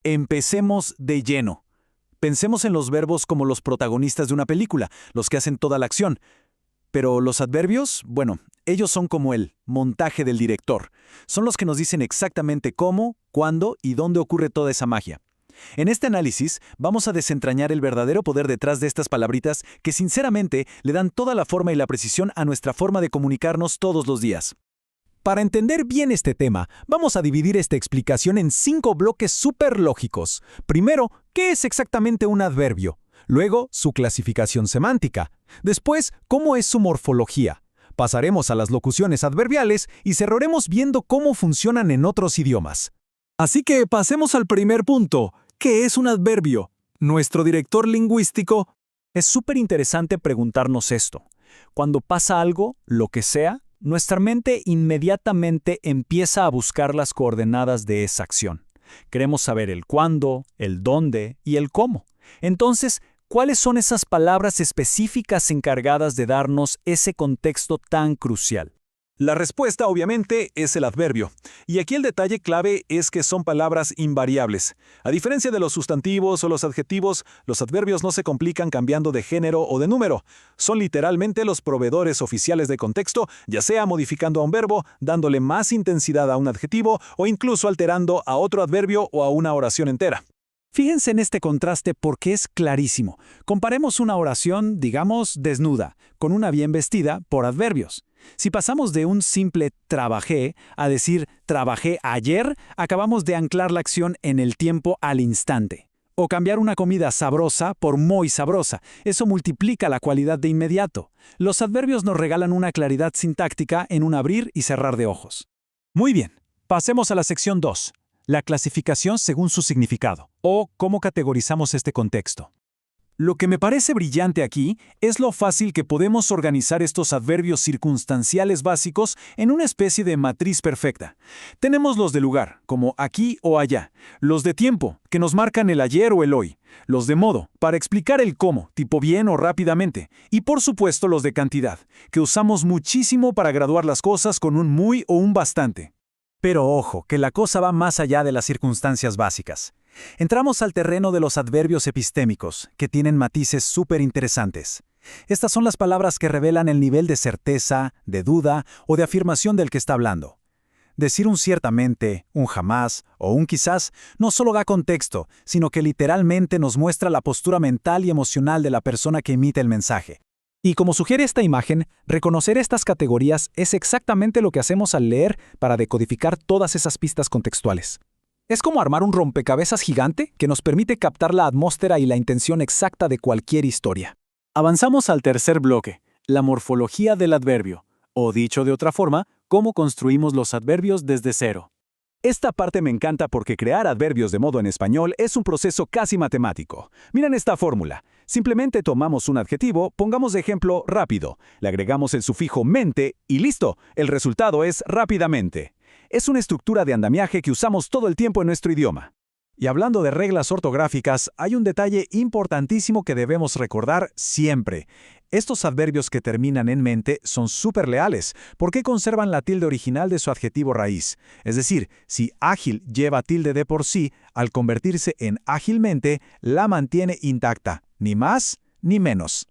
Empecemos de lleno. Pensemos en los verbos como los protagonistas de una película, los que hacen toda la acción. Pero los adverbios, bueno, ellos son como el montaje del director. Son los que nos dicen exactamente cómo, cuándo y dónde ocurre toda esa magia. En este análisis vamos a desentrañar el verdadero poder detrás de estas palabritas que sinceramente le dan toda la forma y la precisión a nuestra forma de comunicarnos todos los días. Para entender bien este tema, vamos a dividir esta explicación en 5 bloques súper lógicos. Primero, ¿qué es exactamente un adverbio? Luego, su clasificación semántica. Después, ¿cómo es su morfología? Pasaremos a las locuciones adverbiales y cerraremos viendo cómo funcionan en otros idiomas. Así que pasemos al primer punto. ¿Qué es un adverbio? Nuestro director lingüístico. Es súper interesante preguntarnos esto. Cuando pasa algo, lo que sea, nuestra mente inmediatamente empieza a buscar las coordenadas de esa acción. Queremos saber el cuándo, el dónde y el cómo. Entonces, ¿cuáles son esas palabras específicas encargadas de darnos ese contexto tan crucial? La respuesta, obviamente, es el adverbio. Y aquí el detalle clave es que son palabras invariables. A diferencia de los sustantivos o los adjetivos, los adverbios no se complican cambiando de género o de número. Son literalmente los proveedores oficiales de contexto, ya sea modificando a un verbo, dándole más intensidad a un adjetivo o incluso alterando a otro adverbio o a una oración entera. Fíjense en este contraste porque es clarísimo. Comparemos una oración, digamos, desnuda, con una bien vestida por adverbios. Si pasamos de un simple trabajé a decir trabajé ayer, acabamos de anclar la acción en el tiempo al instante. O cambiar una comida sabrosa por muy sabrosa. Eso multiplica la cualidad de inmediato. Los adverbios nos regalan una claridad sintáctica en un abrir y cerrar de ojos. Muy bien, pasemos a la sección 2. La clasificación según su significado, o cómo categorizamos este contexto. Lo que me parece brillante aquí es lo fácil que podemos organizar estos adverbios circunstanciales básicos en una especie de matriz perfecta. Tenemos los de lugar, como aquí o allá, los de tiempo, que nos marcan el ayer o el hoy, los de modo, para explicar el cómo, tipo bien o rápidamente, y por supuesto los de cantidad, que usamos muchísimo para graduar las cosas con un muy o un bastante. Pero ojo, que la cosa va más allá de las circunstancias básicas. Entramos al terreno de los adverbios epistémicos, que tienen matices súper interesantes. Estas son las palabras que revelan el nivel de certeza, de duda o de afirmación del que está hablando. Decir un ciertamente, un jamás o un quizás no solo da contexto, sino que literalmente nos muestra la postura mental y emocional de la persona que emite el mensaje. Y como sugiere esta imagen, reconocer estas categorías es exactamente lo que hacemos al leer para decodificar todas esas pistas contextuales. Es como armar un rompecabezas gigante que nos permite captar la atmósfera y la intención exacta de cualquier historia. Avanzamos al tercer bloque, la morfología del adverbio, o dicho de otra forma, cómo construimos los adverbios desde cero. Esta parte me encanta porque crear adverbios de modo en español es un proceso casi matemático. Miren esta fórmula. Simplemente tomamos un adjetivo, pongamos de ejemplo rápido, le agregamos el sufijo mente y listo, el resultado es rápidamente. Es una estructura de andamiaje que usamos todo el tiempo en nuestro idioma. Y hablando de reglas ortográficas, hay un detalle importantísimo que debemos recordar siempre. Estos adverbios que terminan en mente son súper leales, porque conservan la tilde original de su adjetivo raíz. Es decir, si ágil lleva tilde de por sí, al convertirse en ágilmente, la mantiene intacta, ni más ni menos.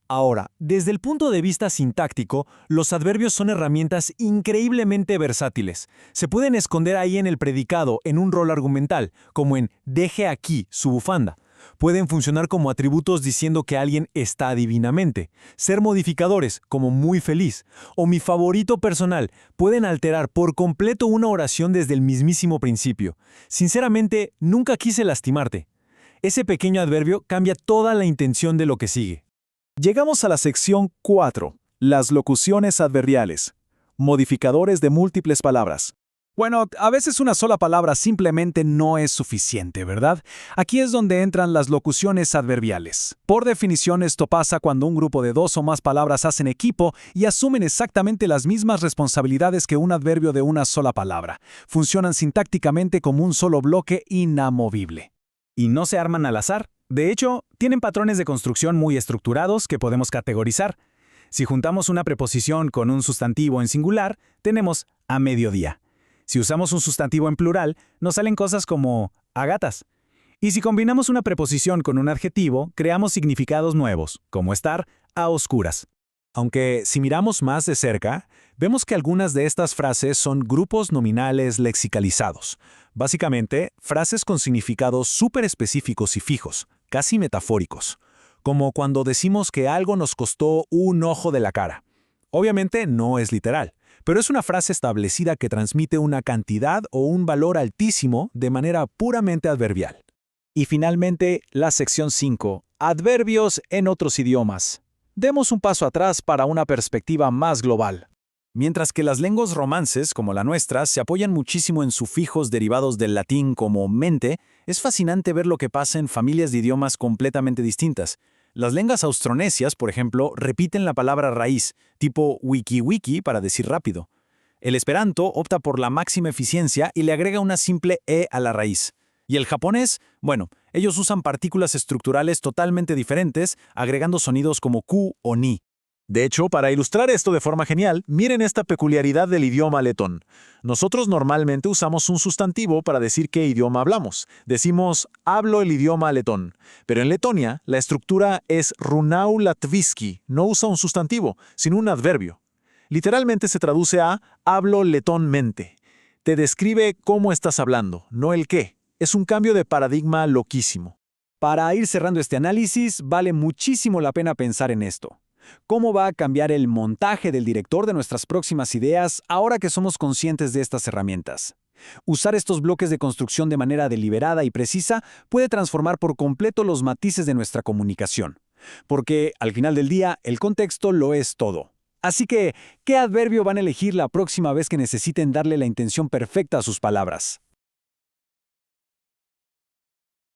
Ahora, desde el punto de vista sintáctico, los adverbios son herramientas increíblemente versátiles. Se pueden esconder ahí en el predicado, en un rol argumental, como en deje aquí su bufanda. Pueden funcionar como atributos diciendo que alguien está divinamente. Ser modificadores, como muy feliz. O mi favorito personal, pueden alterar por completo una oración desde el mismísimo principio. Sinceramente, nunca quise lastimarte. Ese pequeño adverbio cambia toda la intención de lo que sigue. Llegamos a la sección 4, las locuciones adverbiales, modificadores de múltiples palabras. Bueno, a veces una sola palabra simplemente no es suficiente, ¿verdad? Aquí es donde entran las locuciones adverbiales. Por definición, esto pasa cuando un grupo de 2 o más palabras hacen equipo y asumen exactamente las mismas responsabilidades que un adverbio de una sola palabra. Funcionan sintácticamente como un solo bloque inamovible. Y no se arman al azar. De hecho, tienen patrones de construcción muy estructurados que podemos categorizar. Si juntamos una preposición con un sustantivo en singular, tenemos a mediodía. Si usamos un sustantivo en plural, nos salen cosas como a gatas. Y si combinamos una preposición con un adjetivo, creamos significados nuevos, como estar a oscuras. Aunque si miramos más de cerca, vemos que algunas de estas frases son grupos nominales lexicalizados. Básicamente, frases con significados súper específicos y fijos, casi metafóricos. Como cuando decimos que algo nos costó un ojo de la cara. Obviamente no es literal, pero es una frase establecida que transmite una cantidad o un valor altísimo de manera puramente adverbial. Y finalmente, la sección 5, adverbios en otros idiomas. Demos un paso atrás para una perspectiva más global. Mientras que las lenguas romances, como la nuestra, se apoyan muchísimo en sufijos derivados del latín como mente, es fascinante ver lo que pasa en familias de idiomas completamente distintas. Las lenguas austronesias, por ejemplo, repiten la palabra raíz, tipo wiki-wiki para decir rápido. El esperanto opta por la máxima eficiencia y le agrega una simple e a la raíz. Y el japonés, bueno, ellos usan partículas estructurales totalmente diferentes, agregando sonidos como ku o ni. De hecho, para ilustrar esto de forma genial, miren esta peculiaridad del idioma letón. Nosotros normalmente usamos un sustantivo para decir qué idioma hablamos. Decimos, hablo el idioma letón. Pero en Letonia, la estructura es runau latviski, no usa un sustantivo, sino un adverbio. Literalmente se traduce a hablo letónmente. Te describe cómo estás hablando, no el qué. Es un cambio de paradigma loquísimo. Para ir cerrando este análisis, vale muchísimo la pena pensar en esto. ¿Cómo va a cambiar el montaje del director de nuestras próximas ideas ahora que somos conscientes de estas herramientas? Usar estos bloques de construcción de manera deliberada y precisa puede transformar por completo los matices de nuestra comunicación. Porque, al final del día, el contexto lo es todo. Así que, ¿qué adverbio van a elegir la próxima vez que necesiten darle la intención perfecta a sus palabras?